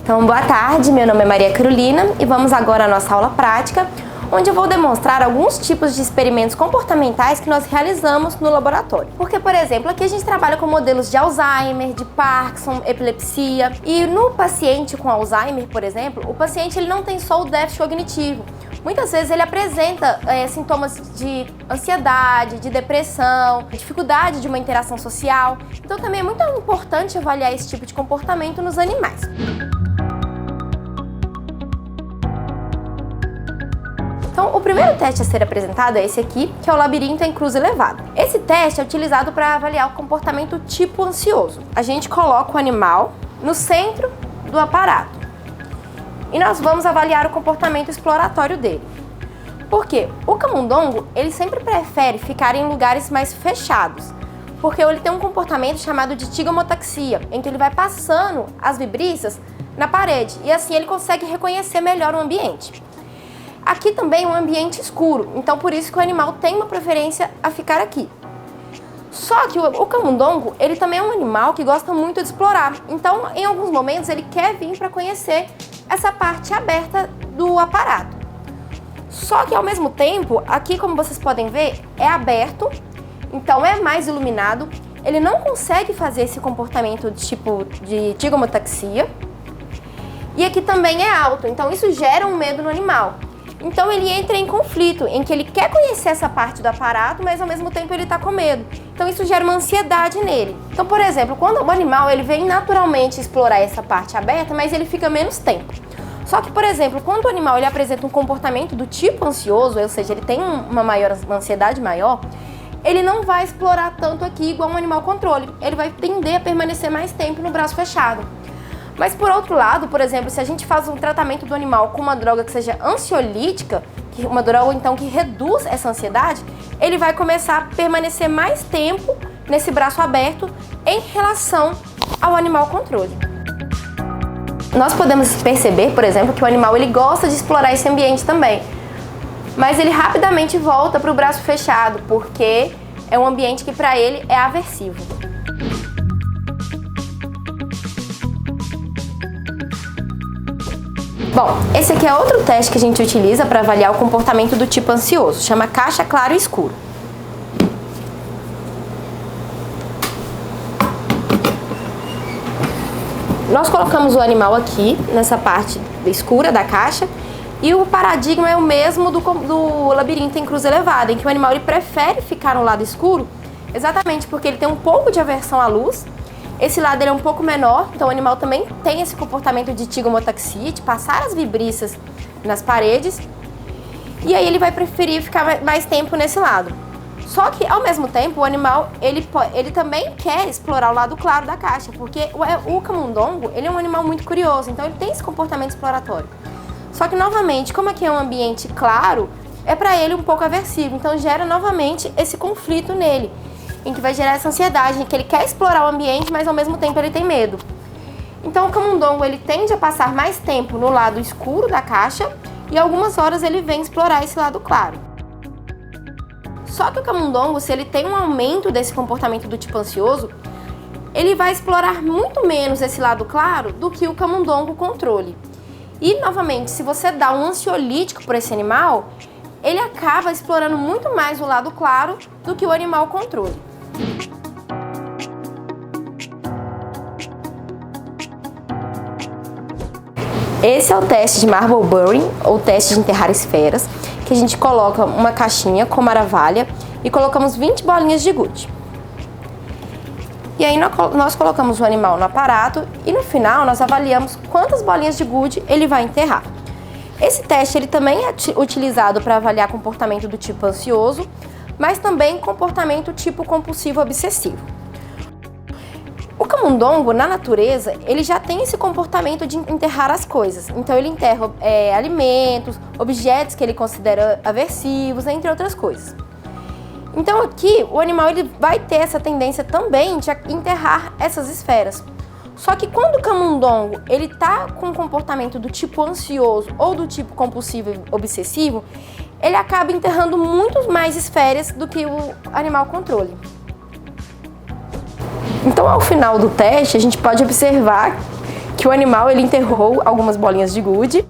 Então, boa tarde, meu nome é Maria Carolina e vamos agora à nossa aula prática, onde eu vou demonstrar alguns tipos de experimentos comportamentais que nós realizamos no laboratório. Porque, por exemplo, aqui a gente trabalha com modelos de Alzheimer, de Parkinson, epilepsia, e no paciente com Alzheimer, por exemplo, o paciente ele não tem só o déficit cognitivo. Muitas vezes ele apresenta sintomas de ansiedade, de depressão, dificuldade de uma interação social. Então também é muito importante avaliar esse tipo de comportamento nos animais. Então, o primeiro teste a ser apresentado é esse aqui, que é o labirinto em cruz elevada. Esse teste é utilizado para avaliar o comportamento tipo ansioso. A gente coloca o animal no centro do aparato e nós vamos avaliar o comportamento exploratório dele. Por quê? O camundongo, ele sempre prefere ficar em lugares mais fechados, porque ele tem um comportamento chamado de tigamotaxia, em que ele vai passando as vibriças na parede e assim ele consegue reconhecer melhor o ambiente. Aqui também é um ambiente escuro, então por isso que o animal tem uma preferência a ficar aqui. Só que o camundongo, ele também é um animal que gosta muito de explorar, então em alguns momentos ele quer vir para conhecer essa parte aberta do aparato. Só que ao mesmo tempo, aqui como vocês podem ver, é aberto, então é mais iluminado, ele não consegue fazer esse comportamento de tipo de tigamotaxia, e aqui também é alto, então isso gera um medo no animal. Então ele entra em conflito, em que ele quer conhecer essa parte do aparato, mas ao mesmo tempo ele está com medo. Então isso gera uma ansiedade nele. Então, por exemplo, quando o animal ele vem naturalmente explorar essa parte aberta, mas ele fica menos tempo. Só que, por exemplo, quando o animal ele apresenta um comportamento do tipo ansioso, ou seja, ele tem uma ansiedade maior, ele não vai explorar tanto aqui igual um animal controle. Ele vai tender a permanecer mais tempo no braço fechado. Mas por outro lado, por exemplo, se a gente faz um tratamento do animal com uma droga que seja ansiolítica, uma droga então que reduz essa ansiedade, ele vai começar a permanecer mais tempo nesse braço aberto em relação ao animal controle. Nós podemos perceber, por exemplo, que o animal ele gosta de explorar esse ambiente também, mas ele rapidamente volta para o braço fechado, porque é um ambiente que para ele é aversivo. Bom, esse aqui é outro teste que a gente utiliza para avaliar o comportamento do tipo ansioso. Chama caixa claro e escuro. Nós colocamos o animal aqui, nessa parte escura da caixa, e o paradigma é o mesmo do labirinto em cruz elevada, em que o animal ele prefere ficar no lado escuro, exatamente porque ele tem um pouco de aversão à luz. Esse lado ele é um pouco menor, então o animal também tem esse comportamento de tigamotaxia, de passar as vibriças nas paredes, e aí ele vai preferir ficar mais tempo nesse lado. Só que, ao mesmo tempo, o animal ele também quer explorar o lado claro da caixa, porque o camundongo ele é um animal muito curioso, então ele tem esse comportamento exploratório. Só que, novamente, como aqui é um ambiente claro, é para ele um pouco aversivo, então gera novamente esse conflito nele, em que vai gerar essa ansiedade, em que ele quer explorar o ambiente, mas ao mesmo tempo ele tem medo. Então o camundongo ele tende a passar mais tempo no lado escuro da caixa e algumas horas ele vem explorar esse lado claro. Só que o camundongo, se ele tem um aumento desse comportamento do tipo ansioso, ele vai explorar muito menos esse lado claro do que o camundongo controle. E novamente, se você dá um ansiolítico para esse animal, ele acaba explorando muito mais o lado claro do que o animal controle. Esse é o teste de Marble Burying, ou teste de enterrar esferas, que a gente coloca uma caixinha com maravalha e colocamos 20 bolinhas de gude. E aí nós colocamos o animal no aparato e no final nós avaliamos quantas bolinhas de gude ele vai enterrar. Esse teste ele também é utilizado para avaliar comportamento do tipo ansioso, mas também comportamento tipo compulsivo obsessivo. O camundongo, na natureza, ele já tem esse comportamento de enterrar as coisas. Então ele enterra alimentos, objetos que ele considera aversivos, entre outras coisas. Então aqui o animal ele vai ter essa tendência também de enterrar essas esferas. Só que quando o camundongo ele tá com um comportamento do tipo ansioso ou do tipo compulsivo obsessivo, ele acaba enterrando muito mais esferas do que o animal controle. Então, ao final do teste, a gente pode observar que o animal ele enterrou algumas bolinhas de gude.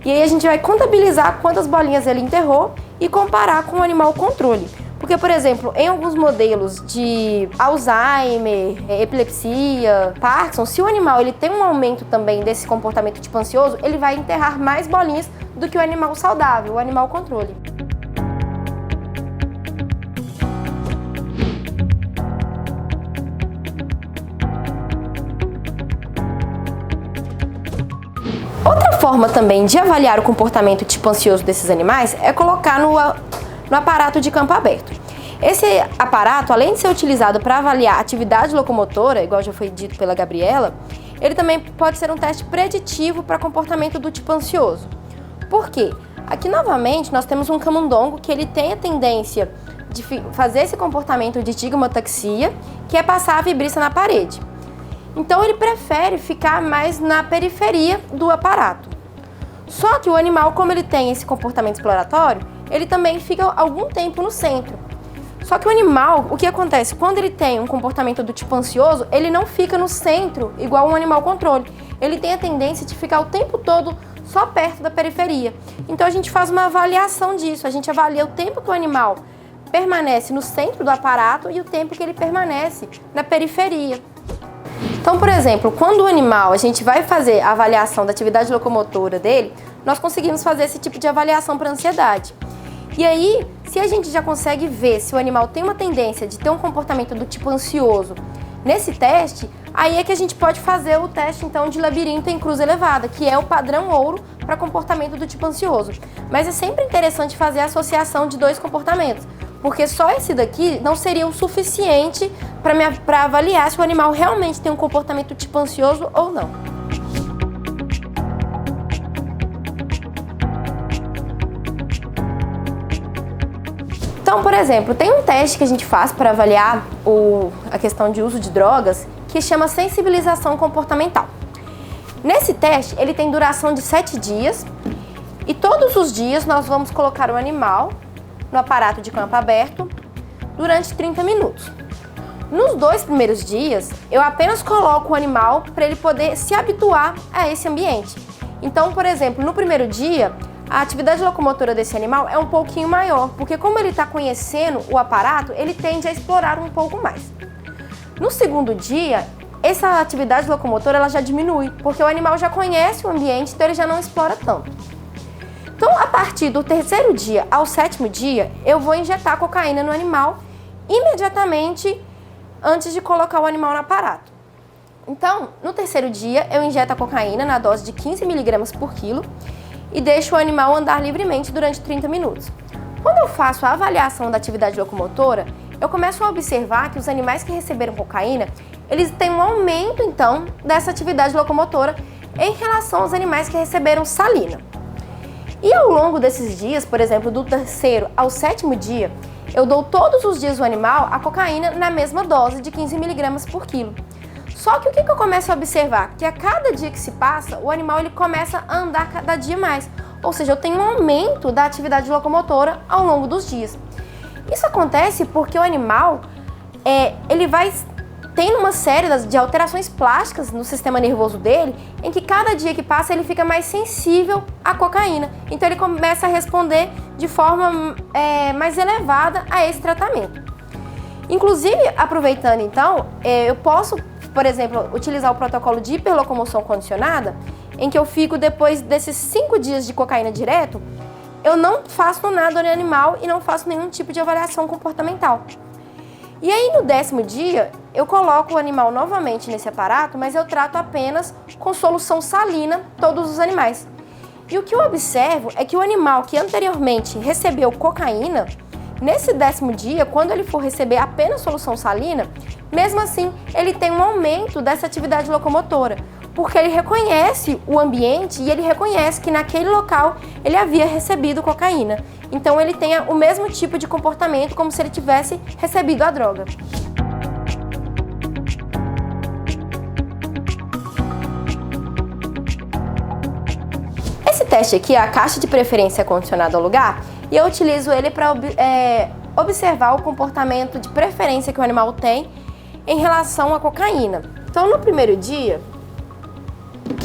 E aí a gente vai contabilizar quantas bolinhas ele enterrou e comparar com o animal controle. Porque, por exemplo, em alguns modelos de Alzheimer, epilepsia, Parkinson, se o animal ele tem um aumento também desse comportamento tipo ansioso, ele vai enterrar mais bolinhas do que o animal saudável, o animal controle. Outra forma também de avaliar o comportamento tipo ansioso desses animais é colocar no aparato de campo aberto. Esse aparato, além de ser utilizado para avaliar a atividade locomotora, igual já foi dito pela Gabriela, ele também pode ser um teste preditivo para comportamento do tipo ansioso. Por quê? Aqui, novamente, nós temos um camundongo que ele tem a tendência de fazer esse comportamento de estigmotaxia, que é passar a vibriça na parede. Então, ele prefere ficar mais na periferia do aparato. Só que o animal, como ele tem esse comportamento exploratório, ele também fica algum tempo no centro. Só que o animal, o que acontece? Quando ele tem um comportamento do tipo ansioso, ele não fica no centro igual um animal controle. Ele tem a tendência de ficar o tempo todo só perto da periferia. Então a gente faz uma avaliação disso, a gente avalia o tempo que o animal permanece no centro do aparato e o tempo que ele permanece na periferia. Então, por exemplo, quando o animal, a gente vai fazer a avaliação da atividade locomotora dele, nós conseguimos fazer esse tipo de avaliação para ansiedade. E aí, se a gente já consegue ver se o animal tem uma tendência de ter um comportamento do tipo ansioso nesse teste, aí é que a gente pode fazer o teste então de labirinto em cruz elevada, que é o padrão ouro para comportamento do tipo ansioso. Mas é sempre interessante fazer a associação de dois comportamentos, porque só esse daqui não seria o suficiente para avaliar se o animal realmente tem um comportamento tipo ansioso ou não. Então, por exemplo, tem um teste que a gente faz para avaliar a questão de uso de drogas que chama sensibilização comportamental. Nesse teste, ele tem duração de 7 dias e todos os dias nós vamos colocar o animal no aparato de campo aberto durante 30 minutos. Nos 2 primeiros dias, eu apenas coloco o animal para ele poder se habituar a esse ambiente. Então, por exemplo, no primeiro dia, a atividade locomotora desse animal é um pouquinho maior, porque como ele está conhecendo o aparato, ele tende a explorar um pouco mais. No segundo dia, essa atividade locomotora ela já diminui, porque o animal já conhece o ambiente, então ele já não explora tanto. Então, a partir do 3º dia ao 7º dia, eu vou injetar cocaína no animal imediatamente antes de colocar o animal no aparato. Então, no 3º dia, eu injeto a cocaína na dose de 15 mg por quilo e deixo o animal andar livremente durante 30 minutos. Quando eu faço a avaliação da atividade locomotora, eu começo a observar que os animais que receberam cocaína, eles têm um aumento, então, dessa atividade locomotora em relação aos animais que receberam salina. E ao longo desses dias, por exemplo, do 3º ao 7º dia, eu dou todos os dias ao animal a cocaína na mesma dose de 15 mg por quilo. Só que o que eu começo a observar? Que a cada dia que se passa, o animal ele começa a andar cada dia mais. Ou seja, eu tenho um aumento da atividade locomotora ao longo dos dias. Isso acontece porque o animal ele vai tendo uma série de alterações plásticas no sistema nervoso dele, em que cada dia que passa ele fica mais sensível à cocaína. Então ele começa a responder de forma mais elevada a esse tratamento. Inclusive, aproveitando então, eu posso, por exemplo, utilizar o protocolo de hiperlocomoção condicionada, em que eu fico, depois desses 5 dias de cocaína direto, eu não faço nada no animal e não faço nenhum tipo de avaliação comportamental. E aí, no 10º dia, eu coloco o animal novamente nesse aparato, mas eu trato apenas com solução salina todos os animais. E o que eu observo é que o animal que anteriormente recebeu cocaína, nesse 10º dia, quando ele for receber apenas solução salina, mesmo assim, ele tem um aumento dessa atividade locomotora, porque ele reconhece o ambiente e ele reconhece que naquele local ele havia recebido cocaína. Então ele tem o mesmo tipo de comportamento como se ele tivesse recebido a droga. Esse teste aqui é a caixa de preferência condicionada ao lugar e eu utilizo ele para observar o comportamento de preferência que o animal tem em relação à cocaína. Então, no primeiro dia,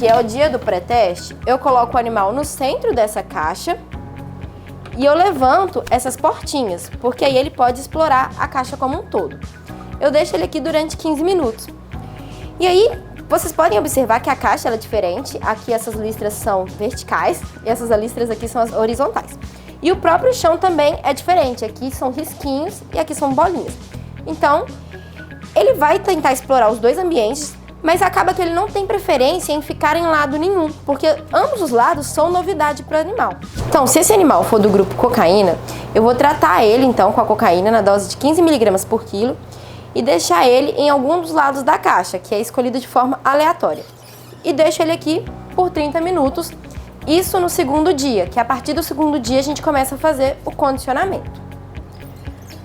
que é o dia do pré-teste, eu coloco o animal no centro dessa caixa e eu levanto essas portinhas, porque aí ele pode explorar a caixa como um todo. Eu deixo ele aqui durante 15 minutos. E aí, vocês podem observar que a caixa ela é diferente. Aqui essas listras são verticais e essas listras aqui são as horizontais. E o próprio chão também é diferente. Aqui são risquinhos e aqui são bolinhas. Então, ele vai tentar explorar os dois ambientes, mas acaba que ele não tem preferência em ficar em lado nenhum, porque ambos os lados são novidade para o animal. Então, se esse animal for do grupo cocaína, eu vou tratar ele então com a cocaína na dose de 15 mg por quilo e deixar ele em algum dos lados da caixa, que é escolhido de forma aleatória. E deixo ele aqui por 30 minutos, isso no segundo dia, que a partir do segundo dia a gente começa a fazer o condicionamento.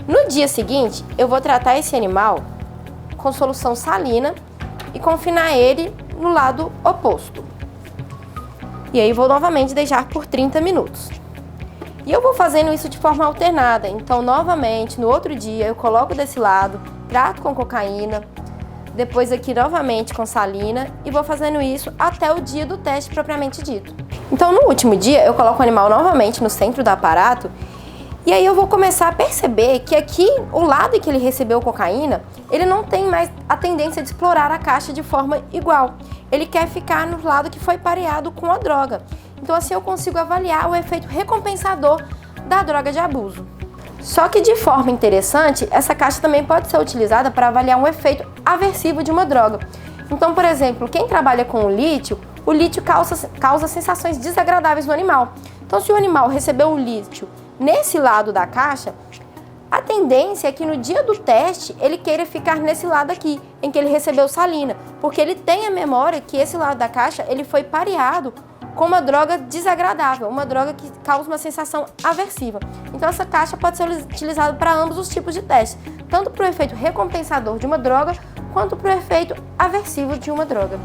No dia seguinte, eu vou tratar esse animal com solução salina e confinar ele no lado oposto. E aí vou novamente deixar por 30 minutos. E eu vou fazendo isso de forma alternada, então novamente no outro dia eu coloco desse lado, trato com cocaína, depois aqui novamente com salina e vou fazendo isso até o dia do teste propriamente dito. Então no último dia eu coloco o animal novamente no centro do aparato e aí eu vou começar a perceber que aqui, o lado em que ele recebeu cocaína, ele não tem mais a tendência de explorar a caixa de forma igual. Ele quer ficar no lado que foi pareado com a droga. Então assim eu consigo avaliar o efeito recompensador da droga de abuso. Só que de forma interessante, essa caixa também pode ser utilizada para avaliar um efeito aversivo de uma droga. Então, por exemplo, quem trabalha com o lítio causa sensações desagradáveis no animal. Então, se o animal recebeu o lítio nesse lado da caixa, a tendência é que no dia do teste ele queira ficar nesse lado aqui, em que ele recebeu salina, porque ele tem a memória que esse lado da caixa ele foi pareado com uma droga desagradável, uma droga que causa uma sensação aversiva. Então essa caixa pode ser utilizada para ambos os tipos de testes, tanto para o efeito recompensador de uma droga, quanto para o efeito aversivo de uma droga.